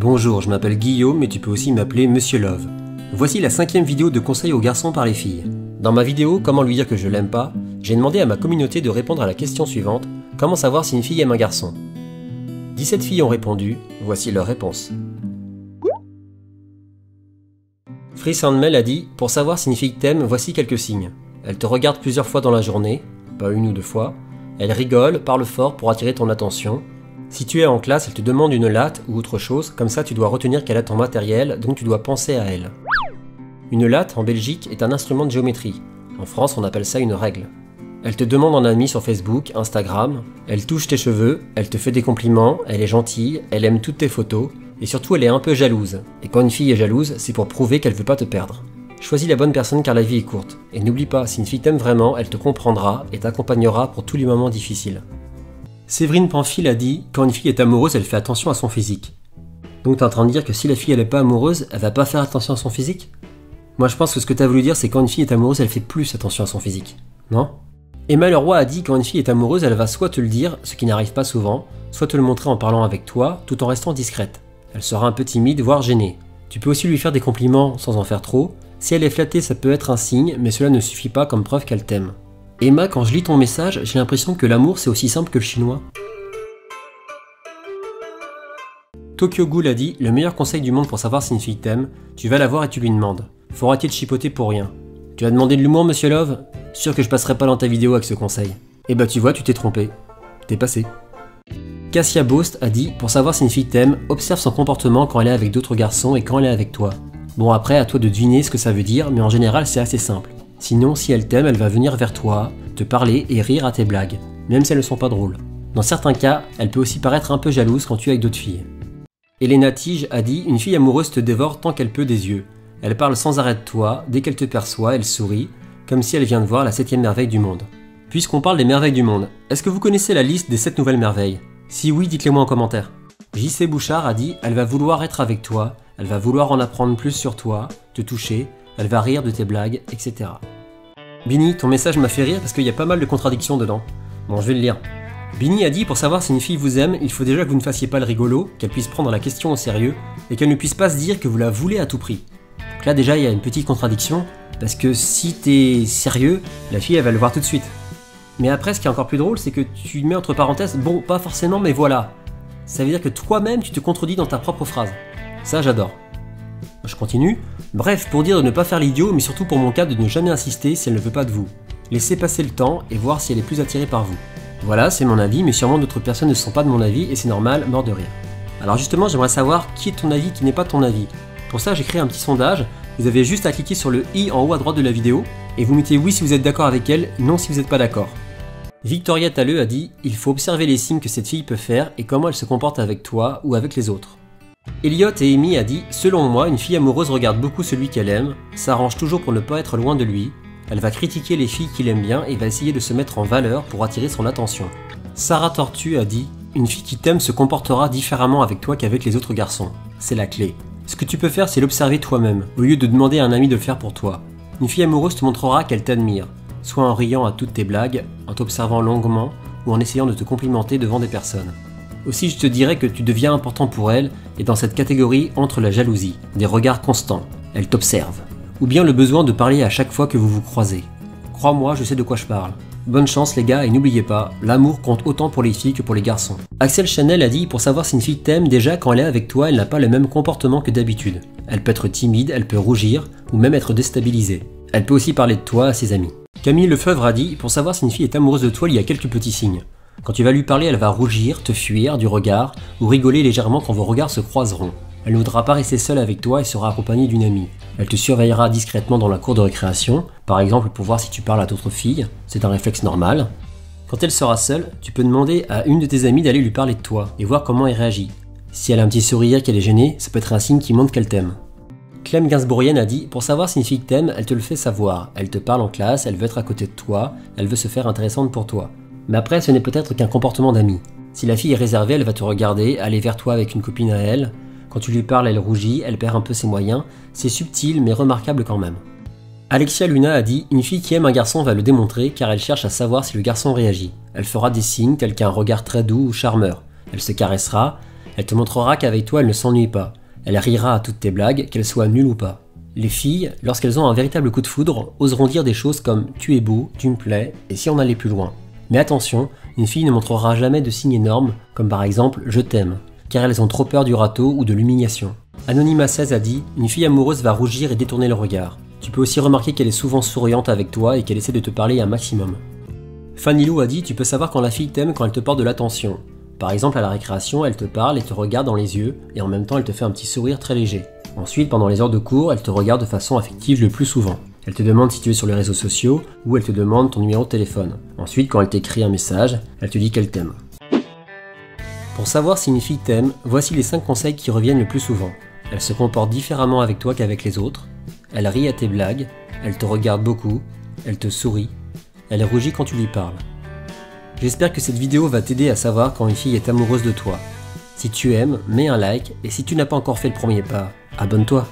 Bonjour, je m'appelle Guillaume, mais tu peux aussi m'appeler Monsieur Love. Voici la 5e vidéo de conseils aux garçons par les filles. Dans ma vidéo « Comment lui dire que je l'aime pas ?», j'ai demandé à ma communauté de répondre à la question suivante « Comment savoir si une fille aime un garçon ?» 17 filles ont répondu, voici leurs réponses. Free Sandmel a dit « Pour savoir si une fille t'aime, voici quelques signes. Elle te regarde plusieurs fois dans la journée, pas une ou deux fois. Elle rigole, parle fort pour attirer ton attention. Si tu es en classe, elle te demande une latte ou autre chose, comme ça tu dois retenir qu'elle a ton matériel, donc tu dois penser à elle. Une latte, en Belgique, est un instrument de géométrie. En France, on appelle ça une règle. Elle te demande en ami sur Facebook, Instagram, elle touche tes cheveux, elle te fait des compliments, elle est gentille, elle aime toutes tes photos, et surtout elle est un peu jalouse. Et quand une fille est jalouse, c'est pour prouver qu'elle veut pas te perdre. Choisis la bonne personne car la vie est courte. Et n'oublie pas, si une fille t'aime vraiment, elle te comprendra et t'accompagnera pour tous les moments difficiles. Séverine Pamphile a dit « Quand une fille est amoureuse, elle fait attention à son physique. » Donc t'es en train de dire que si la fille elle est pas amoureuse, elle va pas faire attention à son physique? Moi je pense que ce que t'as voulu dire c'est quand une fille est amoureuse, elle fait plus attention à son physique. Non? Emma Leroy a dit « Quand une fille est amoureuse, elle va soit te le dire, ce qui n'arrive pas souvent, soit te le montrer en parlant avec toi, tout en restant discrète. Elle sera un peu timide, voire gênée. Tu peux aussi lui faire des compliments sans en faire trop. Si elle est flattée, ça peut être un signe, mais cela ne suffit pas comme preuve qu'elle t'aime. » Emma, quand je lis ton message, j'ai l'impression que l'amour c'est aussi simple que le chinois. Tokyo Ghoul a dit « Le meilleur conseil du monde pour savoir si une fille t'aime, tu vas la voir et tu lui demandes. Faut arrêter de chipoter pour rien. Tu as demandé de l'humour, Monsieur Love? Sûr que je passerai pas dans ta vidéo avec ce conseil. Et bah tu vois, tu t'es trompé. T'es passé. » Cassia Boast a dit « Pour savoir si une fille t'aime, observe son comportement quand elle est avec d'autres garçons et quand elle est avec toi. Bon après, à toi de deviner ce que ça veut dire, mais en général c'est assez simple. Sinon, si elle t'aime, elle va venir vers toi, te parler et rire à tes blagues, même si elles ne sont pas drôles. Dans certains cas, elle peut aussi paraître un peu jalouse quand tu es avec d'autres filles. » Elena Tige a dit « Une fille amoureuse te dévore tant qu'elle peut des yeux. Elle parle sans arrêt de toi, dès qu'elle te perçoit, elle sourit, comme si elle vient de voir la 7e merveille du monde. » Puisqu'on parle des merveilles du monde, est-ce que vous connaissez la liste des 7 nouvelles merveilles? Si oui, dites-le moi en commentaire. JC Bouchard a dit « Elle va vouloir être avec toi, elle va vouloir en apprendre plus sur toi, te toucher, elle va rire de tes blagues, etc. » Bini, ton message m'a fait rire parce qu'il y a pas mal de contradictions dedans. Bon, je vais le lire. Bini a dit « Pour savoir si une fille vous aime, il faut déjà que vous ne fassiez pas le rigolo, qu'elle puisse prendre la question au sérieux, et qu'elle ne puisse pas se dire que vous la voulez à tout prix. » Donc là déjà, il y a une petite contradiction, parce que si t'es sérieux, la fille elle va le voir tout de suite. Mais après, ce qui est encore plus drôle, c'est que tu mets entre parenthèses « Bon, pas forcément, mais voilà ». Ça veut dire que toi-même, tu te contredis dans ta propre phrase. Ça, j'adore. Je continue. Bref, pour dire de ne pas faire l'idiot, mais surtout pour mon cas de ne jamais insister si elle ne veut pas de vous. Laissez passer le temps et voir si elle est plus attirée par vous. Voilà, c'est mon avis, mais sûrement d'autres personnes ne sont pas de mon avis et c'est normal, mort de rire. Alors justement, j'aimerais savoir qui est ton avis, qui n'est pas ton avis. Pour ça, j'ai créé un petit sondage. Vous avez juste à cliquer sur le i en haut à droite de la vidéo et vous mettez oui si vous êtes d'accord avec elle, non si vous n'êtes pas d'accord. Victoria Talleux a dit « Il faut observer les signes que cette fille peut faire et comment elle se comporte avec toi ou avec les autres. » Elliot et Amy a dit « Selon moi, une fille amoureuse regarde beaucoup celui qu'elle aime, s'arrange toujours pour ne pas être loin de lui, elle va critiquer les filles qu'il aime bien et va essayer de se mettre en valeur pour attirer son attention. » Sarah Tortue a dit « Une fille qui t'aime se comportera différemment avec toi qu'avec les autres garçons. C'est la clé. Ce que tu peux faire, c'est l'observer toi-même, au lieu de demander à un ami de le faire pour toi. Une fille amoureuse te montrera qu'elle t'admire, soit en riant à toutes tes blagues, en t'observant longuement ou en essayant de te complimenter devant des personnes. Aussi, je te dirais que tu deviens important pour elle et dans cette catégorie entre la jalousie, des regards constants, elle t'observe, ou bien le besoin de parler à chaque fois que vous vous croisez. Crois-moi, je sais de quoi je parle. Bonne chance les gars et n'oubliez pas, l'amour compte autant pour les filles que pour les garçons. Axel Chanel a dit « Pour savoir si une fille t'aime, déjà quand elle est avec toi, elle n'a pas le même comportement que d'habitude. Elle peut être timide, elle peut rougir, ou même être déstabilisée. Elle peut aussi parler de toi à ses amis. » Camille Lefebvre a dit « Pour savoir si une fille est amoureuse de toi, il y a quelques petits signes. Quand tu vas lui parler, elle va rougir, te fuir du regard, ou rigoler légèrement quand vos regards se croiseront. Elle ne voudra pas rester seule avec toi et sera accompagnée d'une amie. Elle te surveillera discrètement dans la cour de récréation, par exemple pour voir si tu parles à d'autres filles, c'est un réflexe normal. Quand elle sera seule, tu peux demander à une de tes amies d'aller lui parler de toi, et voir comment elle réagit. Si elle a un petit sourire, qu'elle est gênée, ça peut être un signe qui montre qu'elle t'aime. Clem Gainsbourgienne a dit « Pour savoir si une fille t'aime, elle te le fait savoir. Elle te parle en classe, elle veut être à côté de toi, elle veut se faire intéressante pour toi. Mais après, ce n'est peut-être qu'un comportement d'ami. Si la fille est réservée, elle va te regarder, aller vers toi avec une copine à elle. Quand tu lui parles, elle rougit, elle perd un peu ses moyens. C'est subtil, mais remarquable quand même. » Alexia Luna a dit « Une fille qui aime un garçon va le démontrer car elle cherche à savoir si le garçon réagit. Elle fera des signes tels qu'un regard très doux ou charmeur. Elle se caressera, Elle te montrera qu'avec toi elle ne s'ennuie pas. Elle rira à toutes tes blagues, qu'elles soient nulles ou pas. Les filles, lorsqu'elles ont un véritable coup de foudre, oseront dire des choses comme « tu es beau »,« tu me plais » et si on allait plus loin. Mais attention, une fille ne montrera jamais de signes énormes, comme par exemple « je t'aime », car elles ont trop peur du râteau ou de l'humiliation. Anonyma16 a dit « Une fille amoureuse va rougir et détourner le regard. Tu peux aussi remarquer qu'elle est souvent souriante avec toi et qu'elle essaie de te parler un maximum. » Fanny Lou a dit « Tu peux savoir quand la fille t'aime quand elle te porte de l'attention. Par exemple, à la récréation, elle te parle et te regarde dans les yeux, et en même temps elle te fait un petit sourire très léger. Ensuite, pendant les heures de cours, elle te regarde de façon affective le plus souvent. Elle te demande si tu es sur les réseaux sociaux, ou elle te demande ton numéro de téléphone. Ensuite, quand elle t'écrit un message, elle te dit qu'elle t'aime. » Pour savoir si une fille t'aime, voici les 5 conseils qui reviennent le plus souvent. Elle se comporte différemment avec toi qu'avec les autres. Elle rit à tes blagues. Elle te regarde beaucoup. Elle te sourit. Elle rougit quand tu lui parles. J'espère que cette vidéo va t'aider à savoir quand une fille est amoureuse de toi. Si tu aimes, mets un like et si tu n'as pas encore fait le premier pas, abonne-toi.